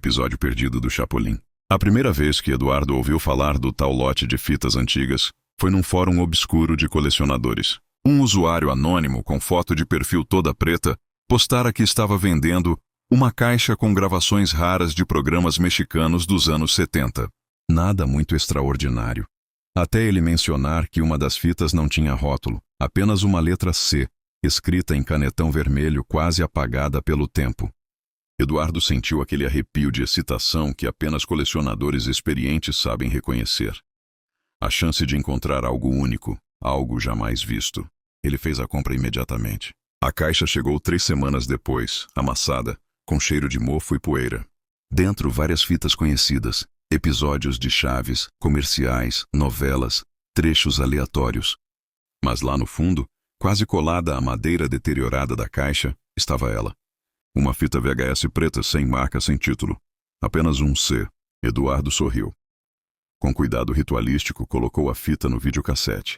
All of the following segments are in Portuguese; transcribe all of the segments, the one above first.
episódio perdido do Chapolin. A primeira vez que Eduardo ouviu falar do tal lote de fitas antigas foi num fórum obscuro de colecionadores. Um usuário anônimo com foto de perfil toda preta postara que estava vendendo uma caixa com gravações raras de programas mexicanos dos anos 70. Nada muito extraordinário. Até ele mencionar que uma das fitas não tinha rótulo, apenas uma letra C, escrita em canetão vermelho quase apagada pelo tempo. Eduardo sentiu aquele arrepio de excitação que apenas colecionadores experientes sabem reconhecer. A chance de encontrar algo único, algo jamais visto. Ele fez a compra imediatamente. A caixa chegou 3 semanas depois, amassada, com cheiro de mofo e poeira. Dentro, várias fitas conhecidas, episódios de Chaves, comerciais, novelas, trechos aleatórios. Mas lá no fundo, quase colada à madeira deteriorada da caixa, estava ela. Uma fita VHS preta sem marca, sem título. Apenas um C. Eduardo sorriu. Com cuidado ritualístico, colocou a fita no videocassete.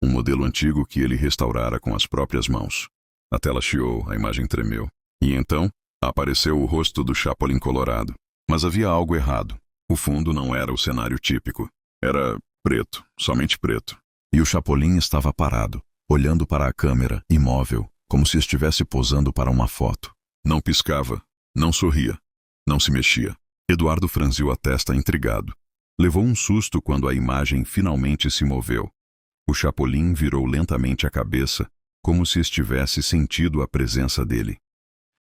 Um modelo antigo que ele restaurara com as próprias mãos. A tela chiou, a imagem tremeu. E então, apareceu o rosto do Chapolin colorado. Mas havia algo errado. O fundo não era o cenário típico. Era preto, somente preto. E o Chapolin estava parado, olhando para a câmera, imóvel, como se estivesse posando para uma foto. Não piscava, não sorria, não se mexia. Eduardo franziu a testa intrigado. Levou um susto quando a imagem finalmente se moveu. O Chapolin virou lentamente a cabeça, como se estivesse sentindo a presença dele.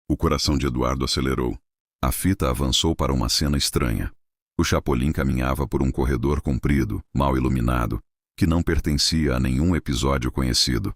O coração de Eduardo acelerou. A fita avançou para uma cena estranha. O Chapolin caminhava por um corredor comprido, mal iluminado, que não pertencia a nenhum episódio conhecido.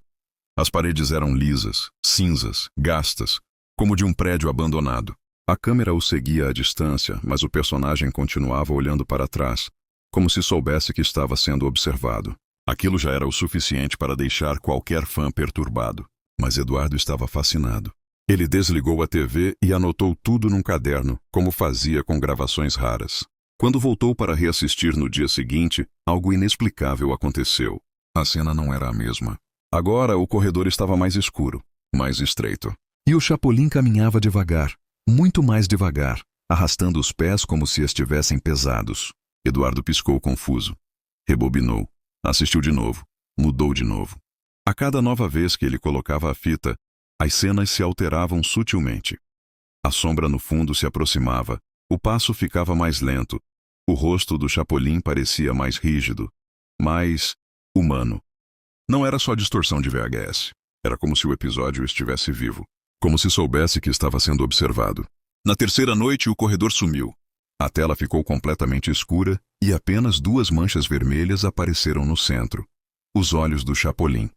As paredes eram lisas, cinzas, gastas, como de um prédio abandonado. A câmera o seguia à distância, mas o personagem continuava olhando para trás, como se soubesse que estava sendo observado. Aquilo já era o suficiente para deixar qualquer fã perturbado. Mas Eduardo estava fascinado. Ele desligou a TV e anotou tudo num caderno, como fazia com gravações raras. Quando voltou para reassistir no dia seguinte, algo inexplicável aconteceu. A cena não era a mesma. Agora o corredor estava mais escuro, mais estreito. E o Chapolin caminhava devagar, muito mais devagar, arrastando os pés como se estivessem pesados. Eduardo piscou confuso. Rebobinou. Assistiu de novo. Mudou de novo. A cada nova vez que ele colocava a fita, as cenas se alteravam sutilmente. A sombra no fundo se aproximava. O passo ficava mais lento. O rosto do Chapolin parecia mais rígido, mais humano. Não era só distorção de VHS. Era como se o episódio estivesse vivo. Como se soubesse que estava sendo observado. Na terceira noite, o corredor sumiu. A tela ficou completamente escura e apenas 2 manchas vermelhas apareceram no centro. Os olhos do Chapolin.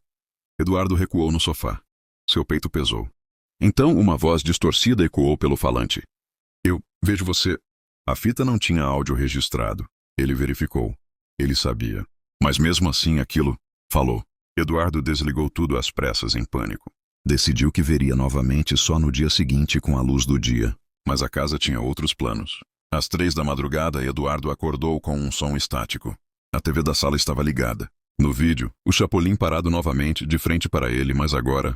Eduardo recuou no sofá. Seu peito pesou. Então, uma voz distorcida ecoou pelo falante. Eu vejo você. A fita não tinha áudio registrado. Ele verificou. Ele sabia. Mas mesmo assim aquilo falou. Eduardo desligou tudo às pressas em pânico. Decidiu que veria novamente só no dia seguinte com a luz do dia. Mas a casa tinha outros planos. Às 3 da madrugada, Eduardo acordou com um som estático. A TV da sala estava ligada. No vídeo, o Chapolin parado novamente, de frente para ele, mas agora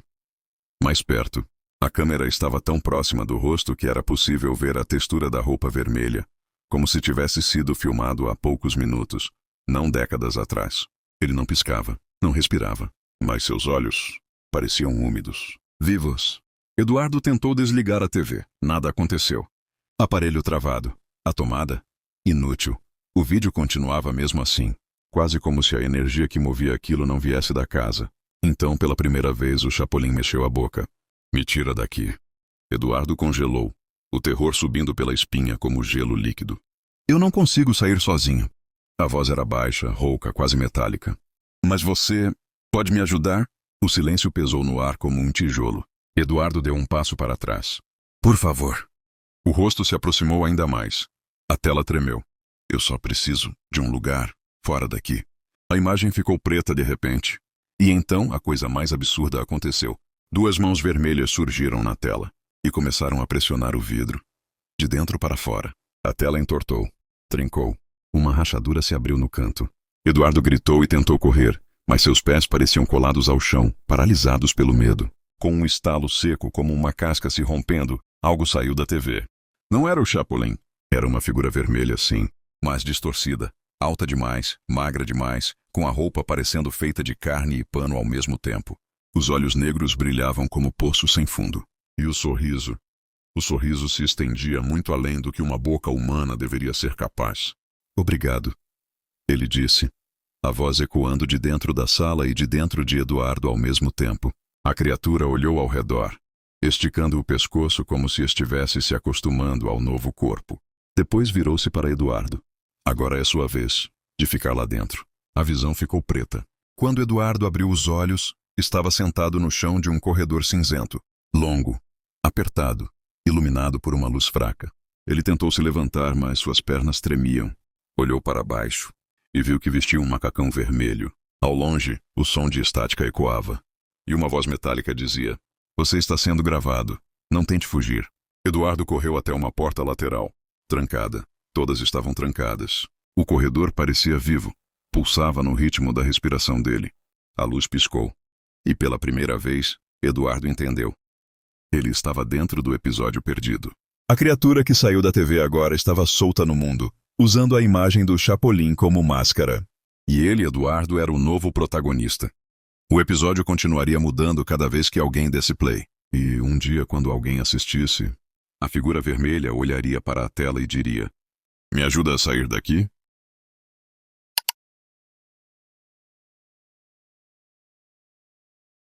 mais perto. A câmera estava tão próxima do rosto que era possível ver a textura da roupa vermelha, como se tivesse sido filmado há poucos minutos, não décadas atrás. Ele não piscava, não respirava, mas seus olhos pareciam úmidos, vivos. Eduardo tentou desligar a TV. Nada aconteceu. Aparelho travado. A tomada? Inútil. O vídeo continuava mesmo assim, quase como se a energia que movia aquilo não viesse da casa. Então, pela primeira vez, o Chapolin mexeu a boca. Me tira daqui. Eduardo congelou, o terror subindo pela espinha como gelo líquido. Eu não consigo sair sozinho. A voz era baixa, rouca, quase metálica. Mas você pode me ajudar? O silêncio pesou no ar como um tijolo. Eduardo deu um passo para trás. Por favor. O rosto se aproximou ainda mais. A tela tremeu. Eu só preciso de um lugar, fora daqui. A imagem ficou preta de repente. E então a coisa mais absurda aconteceu. 2 mãos vermelhas surgiram na tela e começaram a pressionar o vidro. De dentro para fora. A tela entortou. Trincou. Uma rachadura se abriu no canto. Eduardo gritou e tentou correr, mas seus pés pareciam colados ao chão, paralisados pelo medo. Com um estalo seco como uma casca se rompendo, algo saiu da TV. Não era o Chapolin. Era uma figura vermelha, sim, mas distorcida, alta demais, magra demais, com a roupa parecendo feita de carne e pano ao mesmo tempo. Os olhos negros brilhavam como poços sem fundo. E o sorriso? O sorriso se estendia muito além do que uma boca humana deveria ser capaz. Obrigado, ele disse, a voz ecoando de dentro da sala e de dentro de Eduardo ao mesmo tempo. A criatura olhou ao redor, esticando o pescoço como se estivesse se acostumando ao novo corpo. Depois virou-se para Eduardo. Agora é sua vez de ficar lá dentro. A visão ficou preta. Quando Eduardo abriu os olhos, estava sentado no chão de um corredor cinzento, longo, apertado, iluminado por uma luz fraca. Ele tentou se levantar, mas suas pernas tremiam. Olhou para baixo e viu que vestia um macacão vermelho. Ao longe, o som de estática ecoava. E uma voz metálica dizia: "Você está sendo gravado. Não tente fugir." Eduardo correu até uma porta lateral, trancada. Todas estavam trancadas. O corredor parecia vivo. Pulsava no ritmo da respiração dele. A luz piscou. E pela primeira vez, Eduardo entendeu. Ele estava dentro do episódio perdido. A criatura que saiu da TV agora estava solta no mundo, usando a imagem do Chapolin como máscara. E ele, Eduardo, era o novo protagonista. O episódio continuaria mudando cada vez que alguém desse play. E um dia, quando alguém assistisse, a figura vermelha olharia para a tela e diria: "Me ajuda a sair daqui?"